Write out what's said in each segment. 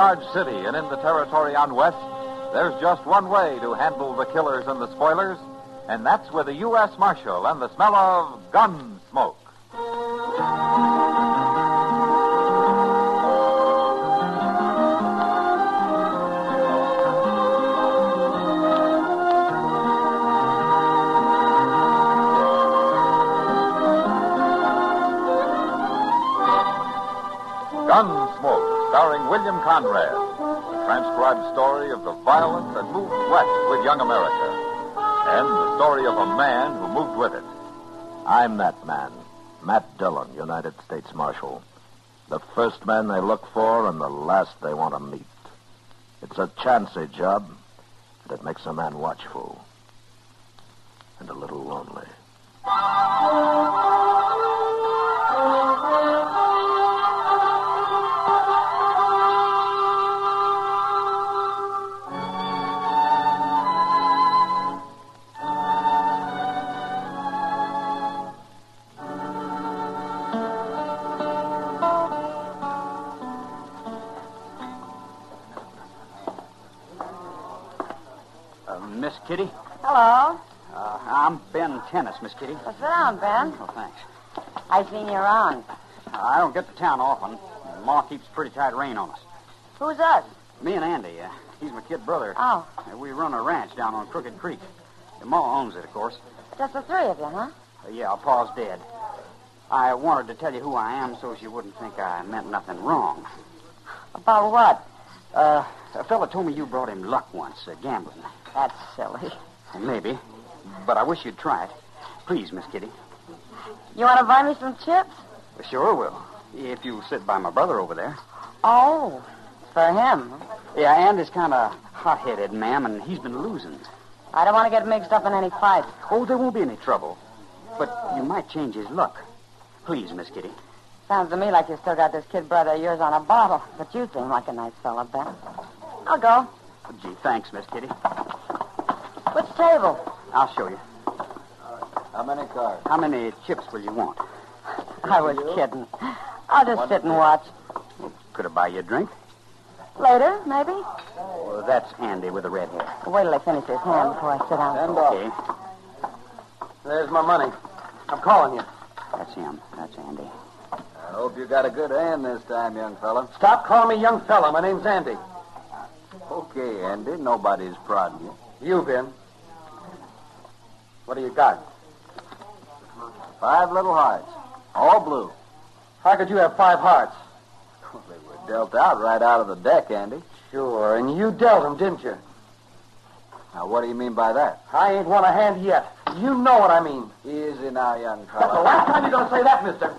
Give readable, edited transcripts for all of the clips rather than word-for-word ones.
large city and in the territory on West, there's just one way to handle the killers and the spoilers, and that's with a U.S. Marshal and the smell of Gunsmoke. Gunsmoke, starring William Conrad, a transcribed story of the violence that moved west with young America, and the story of a man who moved with it. I'm that man, Matt Dillon, United States Marshal. The first man they look for and the last they want to meet. It's a chancy job, and it makes a man watchful and a little lonely. Miss Kitty? Hello. I'm Ben Tennis, Miss Kitty. Well, sit down, Ben. Oh, thanks. I seen you around. I don't get to town often. Ma keeps pretty tight rein on us. Who's us? Me and Andy. He's my kid brother. Oh. We run a ranch down on Crooked Creek. Ma owns it, of course. Just the three of you, huh? Yeah, Pa's dead. I wanted to tell you who I am so she wouldn't think I meant nothing wrong. About what? A fella told me you brought him luck once, gambling. That's silly. Maybe. But I wish you'd try it. Please, Miss Kitty. You want to buy me some chips? Sure will. If you sit by my brother over there. Oh, for him. Yeah, Andy's kind of hot-headed, ma'am, and he's been losing. I don't want to get mixed up in any fight. Oh, there won't be any trouble. But you might change his luck. Please, Miss Kitty. Sounds to me like you still got this kid brother of yours on a bottle. But you seem like a nice fella, Ben. I'll go. Gee, thanks, Miss Kitty. Which table? I'll show you. How many cards? How many chips will you want? I was kidding. I'll just sit and watch. Could I buy you a drink? Later, maybe? Well, that's Andy with the red hair. Wait till I finish his hand before I sit down. Okay. There's my money. I'm calling you. That's him. That's Andy. I hope you got a good hand this time, young fella. Stop calling me young fella. My name's Andy. Okay, Andy. Nobody's prodding you. You, Ben. What do you got? 5 little hearts. All blue. How could you have 5 hearts? Well, they were dealt out right out of the deck, Andy. Sure, and you dealt them, didn't you? Now, what do you mean by that? I ain't won a hand yet. You know what I mean. Easy now, young That's the fella. last time you're going to say that, mister.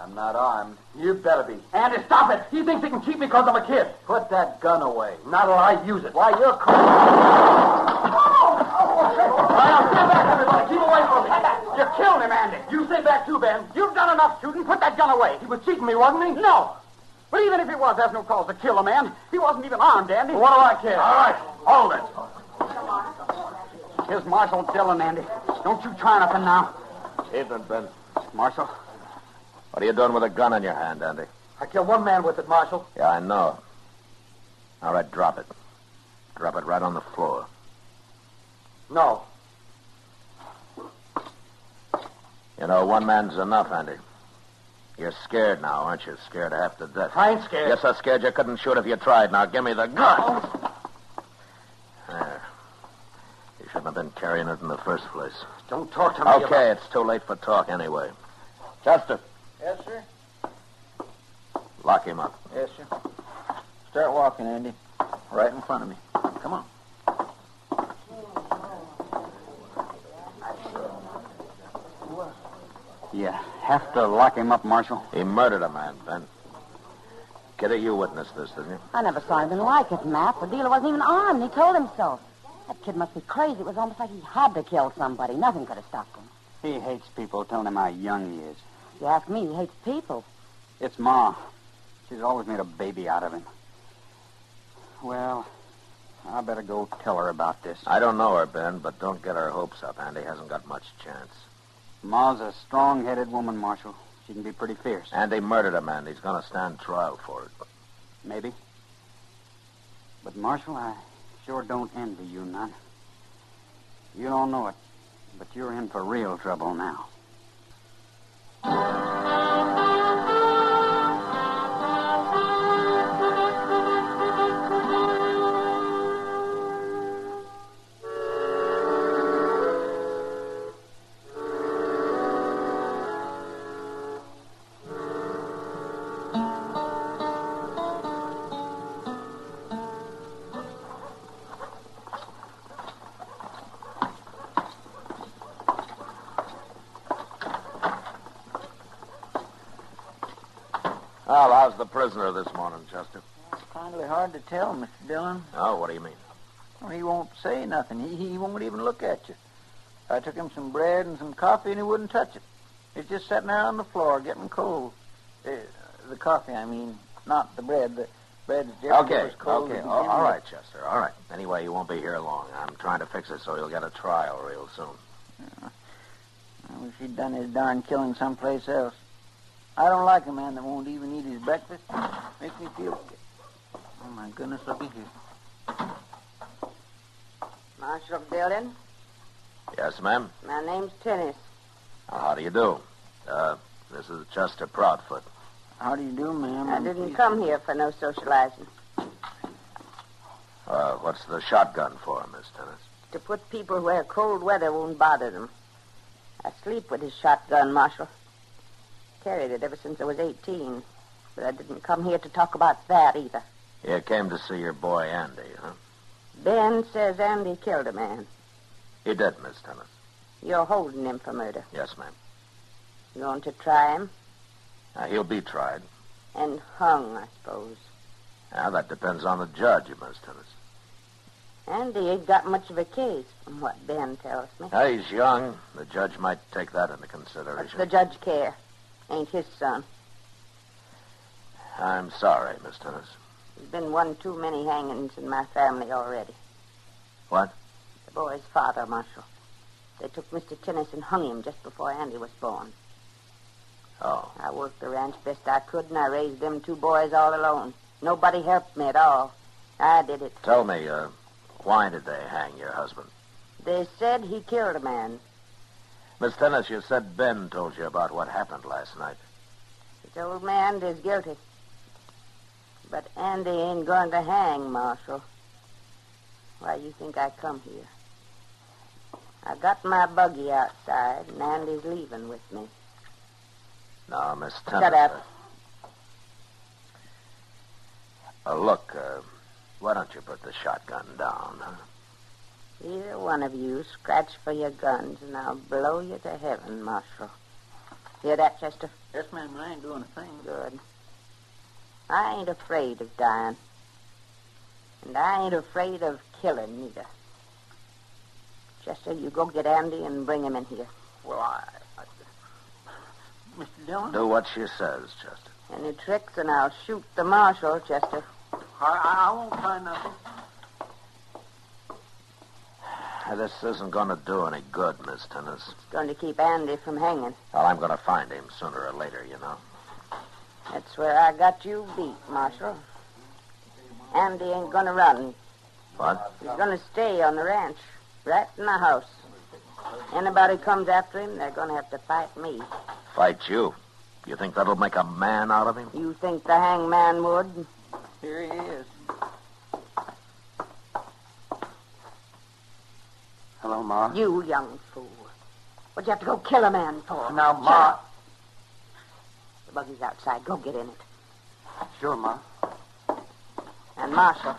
I'm not armed. You better be. Andy, stop it. He thinks he can keep me because I'm a kid. Put that gun away. Not till I use it. Why, you're crazy. Now, stay back, everybody. Keep away from me. You killed him, Andy. You stay back, too, Ben. You've done enough shooting. Put that gun away. He was cheating me, wasn't he? No. But even if he was, there's no cause to kill a man. He wasn't even armed, Andy. Well, what do I care? All right. Hold it. Here's Marshal Dillon, Andy. Don't you try nothing now. Evening, Ben. Marshal? What are you doing with a gun in your hand, Andy? I killed one man with it, Marshal. Yeah, I know. All right, drop it. Drop it right on the floor. No. You know, one man's enough, Andy. You're scared now, aren't you? Scared half to death. I ain't scared. Yes, so scared you couldn't shoot if you tried. Now, give me the gun. There. You shouldn't have been carrying it in the first place. Don't talk to me Okay, it's too late for talk anyway. Chester, Yes, sir. lock him up. Yes, sir. Start walking, Andy. Right in front of me. Come on. You have to lock him up, Marshal. He murdered a man, Ben. Kitty, you witnessed this, didn't you? I never saw anything like it, Matt. The dealer wasn't even armed. He told him so. That kid must be crazy. It was almost like he had to kill somebody. Nothing could have stopped him. He hates people telling him how young he is. If you ask me, he hates people. It's Ma. She's always made a baby out of him. Well, I better go tell her about this. I don't know her, Ben, but don't get her hopes up. Andy hasn't got much chance. Ma's a strong-headed woman, Marshal. She can be pretty fierce. Andy murdered a man. He's going to stand trial for it. Maybe. But, Marshal, I sure don't envy you none. You don't know it, but you're in for real trouble now. Well, how's the prisoner this morning, Chester? It's kind of hard to tell, Mr. Dillon. Oh, what do you mean? Well, he won't say nothing. He won't even look at you. I took him some bread and some coffee, and he wouldn't touch it. He's just sitting there on the floor getting cold. The coffee, I mean, not the bread. The bread's just Okay, as cold okay. as All right, Chester, all right. Anyway, you won't be here long. I'm trying to fix it so you'll get a trial real soon. I wish he'd done his darn killing someplace else. I don't like a man that won't even eat his breakfast. Makes me feel sick. Oh, my goodness, look at here. Marshal Dillon, Yes, ma'am? my name's Tennis. How do you do? This is Chester Proudfoot. How do you do, ma'am? I didn't come here for no socializing. What's the shotgun for, Miss Tennis? To put people where cold weather won't bother them. I sleep with his shotgun, Marshal. Carried it ever since I was 18. But I didn't come here to talk about that either. You came to see your boy Andy, huh? Ben says Andy killed a man. He did, Miss Tennis. You're holding him for murder. Yes, ma'am. You going to try him? He'll be tried. And hung, I suppose. That depends on the judge, Miss Tennis. Andy ain't got much of a case, from what Ben tells me. He's young. The judge might take that into What's consideration. the judge care? Ain't his son. I'm sorry, Miss Tennis. There's been one too many hangings in my family already. What? The boy's father, Marshal. They took Mr. Tennis and hung him just before Andy was born. Oh. I worked the ranch best I could, and I raised them two boys all alone. Nobody helped me at all. I did it. Tell me, why did they hang your husband? They said he killed a man. Miss Tennis, you said Ben told you about what happened last night. This old man is guilty. But Andy ain't going to hang, Marshal. Why you think I come here? I got my buggy outside, and Andy's leaving with me. No, Miss Tennis. Shut up. Look, why don't you put the shotgun down, huh? Either one of you scratch for your guns, and I'll blow you to heaven, Marshal. Hear that, Chester? Yes, ma'am, I ain't doing a thing. Good. I ain't afraid of dying. And I ain't afraid of killing, neither. Chester, you go get Andy and bring him in here. Well, Mr. Dillon? Do what she says, Chester. Any tricks, and I'll shoot the Marshal, Chester. I won't try nothing. This isn't going to do any good, Miss Tennis. It's going to keep Andy from hanging. Well, I'm going to find him sooner or later, you know. That's where I got you beat, Marshal. Andy ain't going to run. What? He's going to stay on the ranch, right in the house. Anybody comes after him, they're going to have to fight me. Fight you? You think that'll make a man out of him? You think the hangman would? Here he is. Hello, Ma. You young fool. What'd you have to go kill a man for? Now, Shut Ma. up. The buggy's outside. Go get in it. Sure, Ma. And Marshal,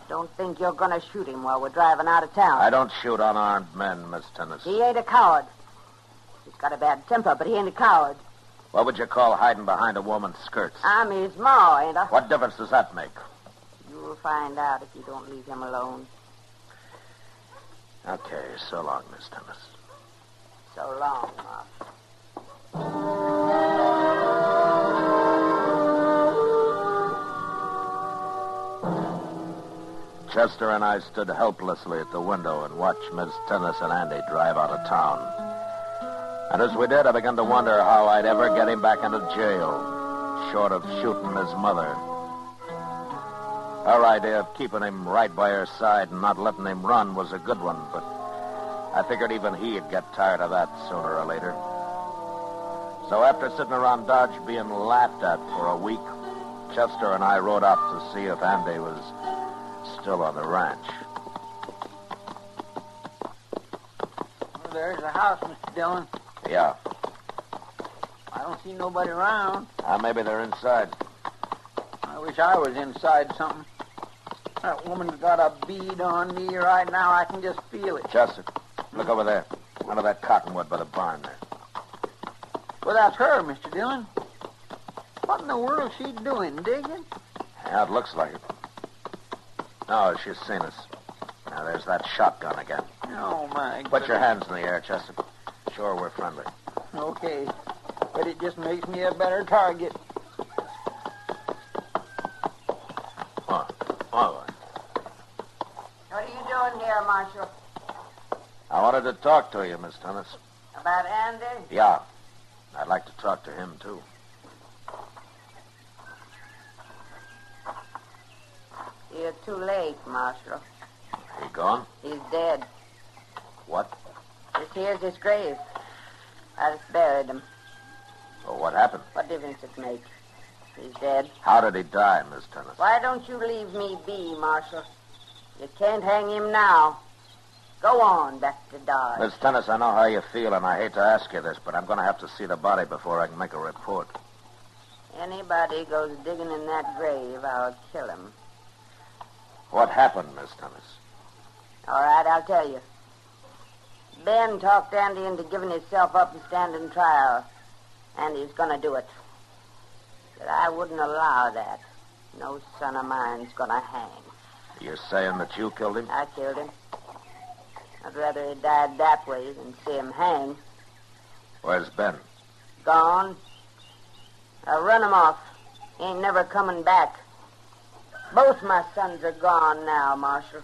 don't think you're going to shoot him while we're driving out of town. I don't shoot unarmed men, Miss Tennis. He ain't a coward. He's got a bad temper, but he ain't a coward. What would you call hiding behind a woman's skirts? I'm his ma, ain't I? What difference does that make? You'll find out if you don't leave him alone. Okay, so long, Miss Tennis. So long, Marshal. Chester and I stood helplessly at the window and watched Miss Tennis and Andy drive out of town. And as we did, I began to wonder how I'd ever get him back into jail, short of shooting his mother Her idea of keeping him right by her side and not letting him run was a good one, but I figured even he'd get tired of that sooner or later. So after sitting around Dodge being laughed at for a week, Chester and I rode out to see if Andy was still on the ranch. Well, there's the house, Mr. Dillon. Yeah. I don't see nobody around. Maybe they're inside. I wish I was inside something. That woman's got a bead on me right now. I can just feel it. Chester, look over there. Under that cottonwood by the barn there. Well, that's her, Mr. Dillon. What in the world's she doing, digging? Yeah, it looks like it. No, she's seen us. Now, there's that shotgun again. Oh, my Put your hands in the air, Chester. Sure, we're friendly. Okay. But it just makes me a better target. What are you doing here, Marshal? I wanted to talk to you, Miss Thomas. About Andy? Yeah. I'd like to talk to him, too. You're too late, Marshal. He gone? He's dead. What? This here's his grave. I just buried him. Well, what happened? What difference it makes? He's dead. How did he die, Miss Thomas? Why don't you leave me be, Marshal? You can't hang him now. Go on back to Dodge. Miss Tennis, I know how you feel, and I hate to ask you this, but I'm going to have to see the body before I can make a report. Anybody goes digging in that grave, I'll kill him. What happened, Miss Tennis? All right, I'll tell you. Ben talked Andy into giving himself up and standing trial. And he's going to do it. But I wouldn't allow that. No son of mine's going to hang. You're saying that you killed him? I killed him. I'd rather he died that way than see him hang. Where's Ben? Gone. I'll run him off. He ain't never coming back. Both my sons are gone now, Marshal.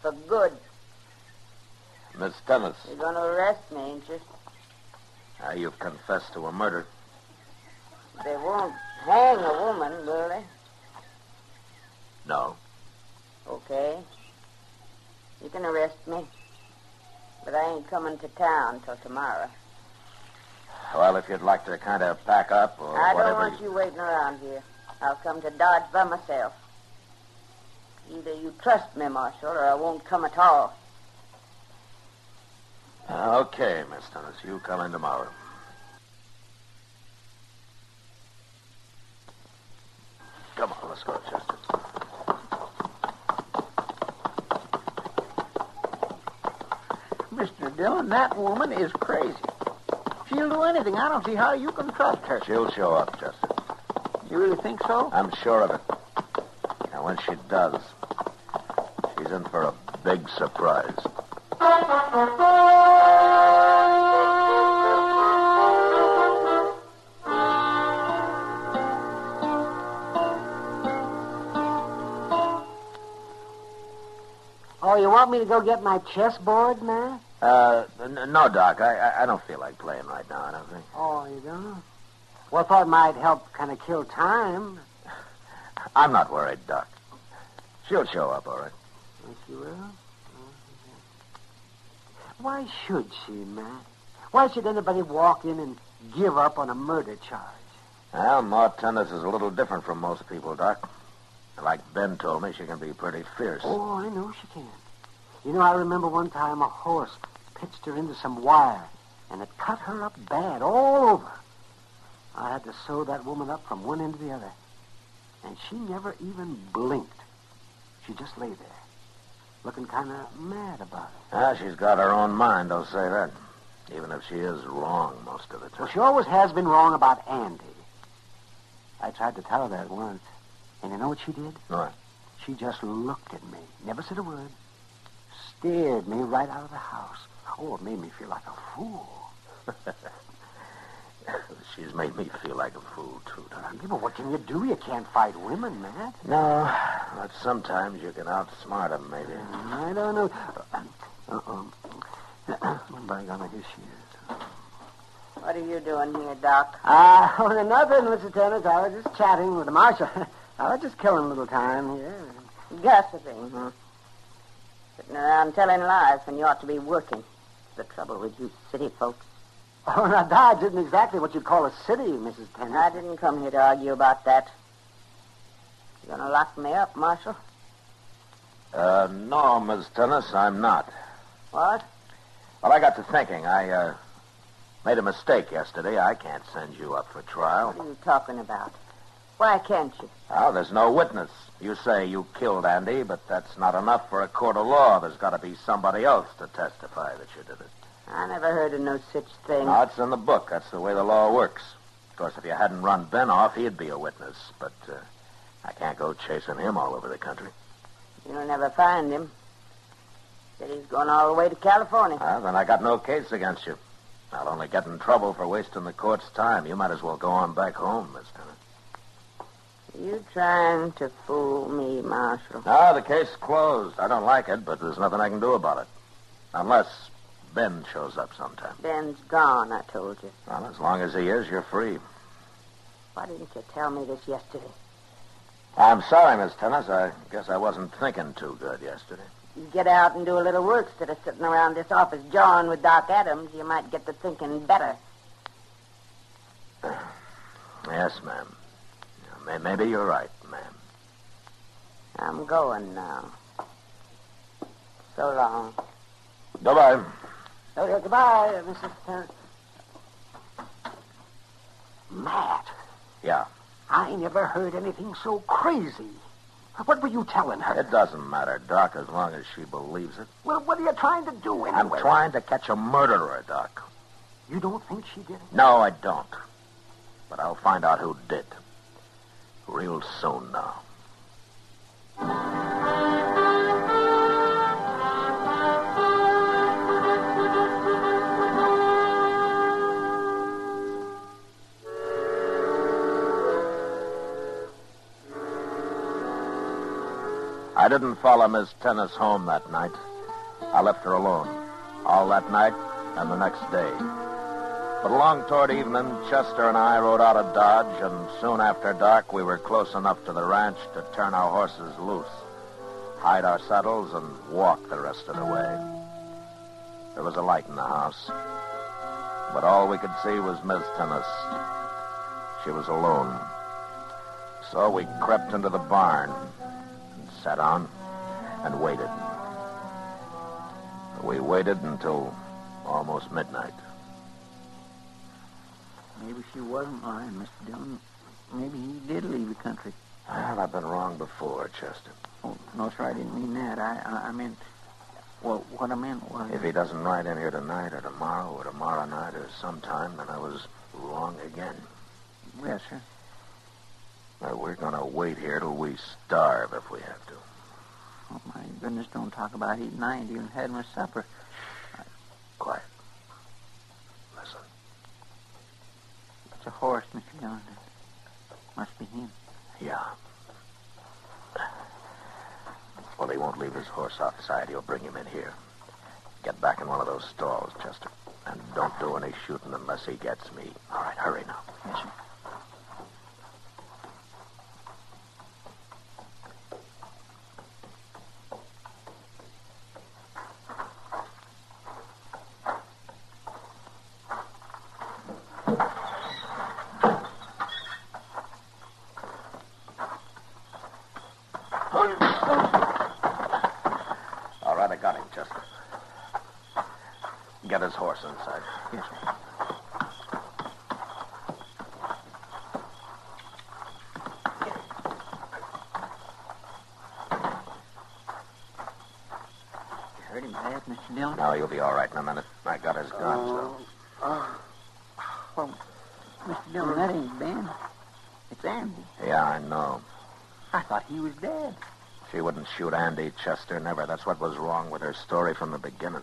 For good. Miss Tennis. You're going to arrest me, ain't you? Now, you've confessed to a murder. They won't hang a woman, will they? No. Okay. You can arrest me. But I ain't coming to town till tomorrow. Well, if you'd like to kind of pack up or I whatever... don't want you waiting around here. I'll come to Dodge by myself. Either you trust me, Marshal, or I won't come at all. Okay, Miss Tennis. You come in tomorrow. Come on, let's go, Chester. Mr. Dillon, that woman is crazy. She'll do anything. I don't see how you can trust her. She'll show up, Chester. You really think so? I'm sure of it. And when she does, she's in for a big surprise. Oh, you want me to go get my chessboard, man? No, Doc. I don't feel like playing right now, I don't think. Oh, you don't? Well, I thought it might help kind of kill time. I'm not worried, Doc. She'll show up, all right. Yes, she will? Why should she, Matt? Why should anybody walk in and give up on a murder charge? Well, Ma Tennis is a little different from most people, Doc. Like Ben told me, she can be pretty fierce. Oh, I know she can. You know, I remember one time a horse pitched her into some wire, and it cut her up bad all over. I had to sew that woman up from one end to the other. And she never even blinked. She just lay there, looking kind of mad about it. She's got her own mind, I'll say that. Even if she is wrong most of the time. Well, she always has been wrong about Andy. I tried to tell her that once. And you know what she did? What? She just looked at me, never said a word, stared me right out of the house. Oh, it made me feel like a fool. She's made me feel like a fool, too, Doc. Yeah, but what can you do? You can't fight women, Matt. No, but sometimes you can outsmart them, maybe. I don't know. One by God, here she is. What are you doing here, Doc? Nothing, Mr. Tennis. I was just chatting with the marshal. I was just killing a little time here. Gossiping, huh? Sitting around telling lies when you ought to be working. The trouble with you city folks. Oh, now, Dodge isn't exactly what you'd call a city, Mrs. Tennis. I didn't come here to argue about that. You gonna lock me up, Marshal? No, Miss Tennis, I'm not. What? Well, I got to thinking. I made a mistake yesterday. I can't send you up for trial. What are you talking about? Why can't you? Well, there's no witness. You say you killed Andy, but that's not enough for a court of law. There's got to be somebody else to testify that you did it. I never heard of no such thing. No, it's in the book. That's the way the law works. Of course, if you hadn't run Ben off, he'd be a witness. But I can't go chasing him all over the country. You'll never find him. Said he's going all the way to California. Well, then I got no case against you. I'll only get in trouble for wasting the court's time. You might as well go on back home, Miss Tennis. You trying to fool me, Marshal? No, the case is closed. I don't like it, but there's nothing I can do about it. Unless Ben shows up sometime. Ben's gone, I told you. Well, as long as he is, you're free. Why didn't you tell me this yesterday? I'm sorry, Miss Tennis. I guess I wasn't thinking too good yesterday. You get out and do a little work instead of sitting around this office jawing with Doc Adams. You might get to thinking better. Yes, ma'am. Maybe you're right, ma'am. I'm going now. So long. Goodbye. Okay, goodbye, Mrs. Tennis. Matt, Yeah. I never heard anything so crazy. What were you telling her? It doesn't matter, Doc, as long as she believes it. Well, what are you trying to do anyway? I'm trying to catch a murderer, Doc. You don't think she did it? No, I don't. But I'll find out who did. Real soon now. I didn't follow Miss Tennis home that night. I left her alone. All that night and the next day. But along toward evening, Chester and I rode out of Dodge, and soon after dark, we were close enough to the ranch to turn our horses loose, hide our saddles, and walk the rest of the way. There was a light in the house, but all we could see was Miss Tennis. She was alone. So we crept into the barn and sat down and waited. We waited until almost midnight. Maybe she wasn't lying, Mr. Dillon. Maybe he did leave the country. Well, I've been wrong before, Chester. Oh, no, sir, I didn't mean that. I meant... Well, what I meant was... If he doesn't ride in here tonight or tomorrow night or sometime, then I was wrong again. Yes, sir. Now, we're going to wait here till we starve if we have to. Oh, my goodness, don't talk about eating. I ain't even had my supper. Quiet. Listen. It's a horse, Mr. Dillon. Must be him. Yeah. Well, he won't leave his horse outside. He'll bring him in here. Get back in one of those stalls, Chester. And don't do any shooting unless he gets me. All right, hurry now. Yes, sir. All right, I got him, Chester. Get his horse inside. Yes, sir. You hurt him bad, Mr. Dillon? No, you'll be all right in a minute. I got his gun, so... Well, Mr. Dillon, that ain't Ben. It's Andy. Yeah, I know. I thought he was dead. She wouldn't shoot Andy, Chester, never. That's what was wrong with her story from the beginning.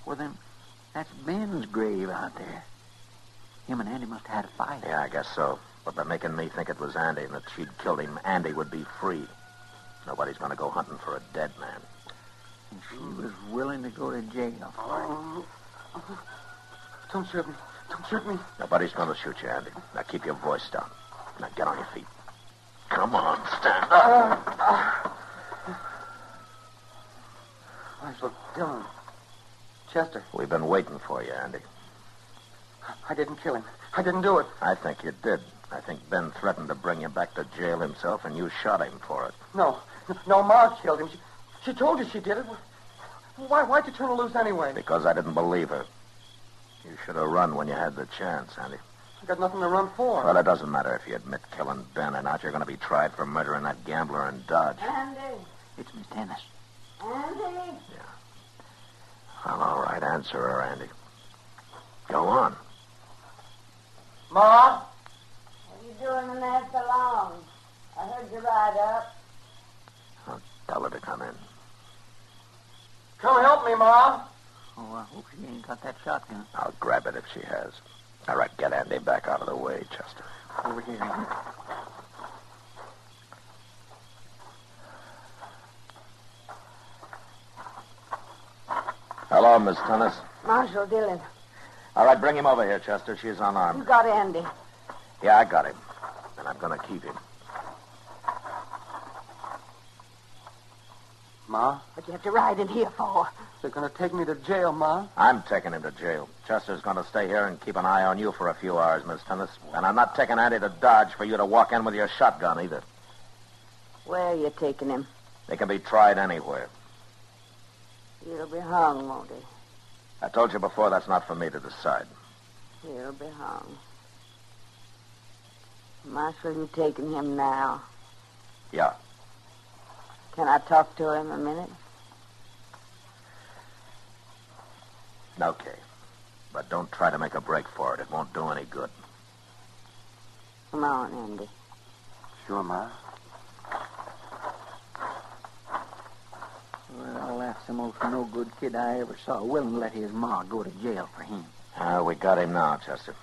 Well, then, that's Ben's grave out there. Him and Andy must have had a fight. Yeah, I guess so. But by making me think it was Andy and that she'd killed him, Andy would be free. Nobody's going to go hunting for a dead man. And she was willing to go to jail for it. Don't shoot me. Don't shoot me. Nobody's going to shoot you, Andy. Now keep your voice down. Now get on your feet. Come on, stand up. Marshal Dillon. Chester. We've been waiting for you, Andy. I didn't kill him. I didn't do it. I think you did. I think Ben threatened to bring you back to jail himself, and you shot him for it. No, Ma killed him. She told you she did it. Why'd you turn her loose anyway? Because I didn't believe her. You should have run when you had the chance, Andy. I got nothing to run for. Well, it doesn't matter if you admit killing Ben or not. You're going to be tried for murdering that gambler in Dodge. Andy. It's Miss Dennis. Andy. Well, all right, answer her, Andy. Go on. Ma? What are you doing in that so long? I heard you ride up. I'll tell her to come in. Come help me, Ma. Oh, I hope she ain't got that shotgun. I'll grab it if she has. All right, get Andy back out of the way, Chester. Over here. Hello, Miss Tennis. Marshal Dillon. All right, bring him over here, Chester. She's unarmed. You got Andy. Yeah, I got him. And I'm going to keep him. Ma? What you have to ride in here for? They're going to take me to jail, Ma. I'm taking him to jail. Chester's going to stay here and keep an eye on you for a few hours, Miss Tennis. And I'm not taking Andy to Dodge for you to walk in with your shotgun either. Where are you taking him? They can be tried anywhere. He'll be hung, won't he? I told you before that's not for me to decide. He'll be hung. Marshal, you taking him now? Yeah. Can I talk to him a minute? Okay. But don't try to make a break for it. It won't do any good. Come on, Andy. Sure, Ma. Well, that's the most no-good kid I ever saw. Willing to let his ma go to jail for him. We got him now, Chester.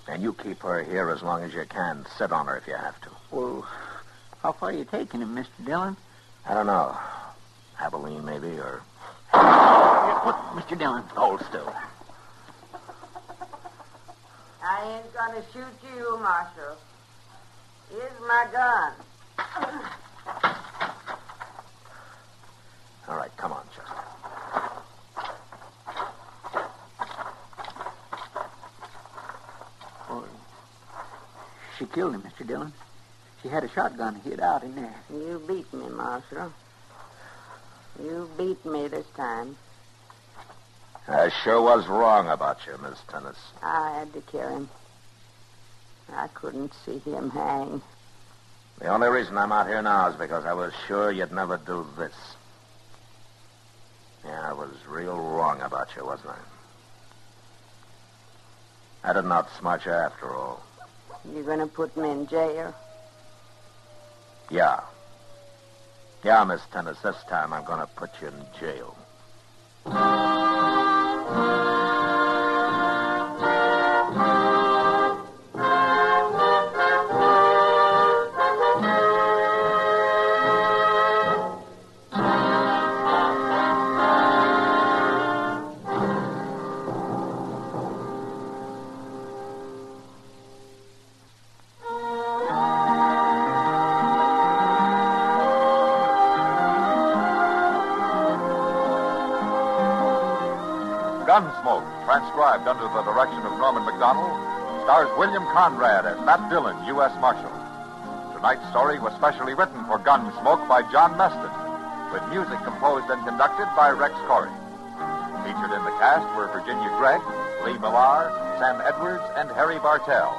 And you keep her here as long as you can. Sit on her if you have to. Well, how far are you taking him, Mr. Dillon? I don't know. Abilene, maybe, or... Look, Mr. Dillon. Hold still. I ain't gonna shoot you, Marshal. Here's my gun. All right, come on, Chester. Oh, she killed him, Mr. Dillon. She had a shotgun hid out in there. You beat me, Marshal. You beat me this time. I sure was wrong about you, Miss Tennis. I had to kill him. I couldn't see him hang. The only reason I'm out here now is because I was sure you'd never do this. Yeah, I was real wrong about you, wasn't I? I didn't outsmart you after all. You gonna put me in jail? Yeah. Yeah, Miss Tennis, this time I'm going to put you in jail. Gunsmoke, transcribed under the direction of Norman MacDonald, stars William Conrad as Matt Dillon, U.S. Marshal. Tonight's story was specially written for Gunsmoke by John Meston, with music composed and conducted by Rex Corey. Featured in the cast were Virginia Gregg, Lee Millar, Sam Edwards, and Harry Bartell.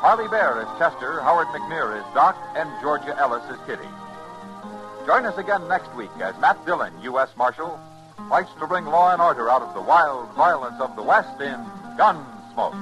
Harley Bear as Chester, Howard McNear as Doc, and Georgia Ellis as Kitty. Join us again next week as Matt Dillon, U.S. Marshal, fights to bring law and order out of the wild violence of the West in Gunsmoke.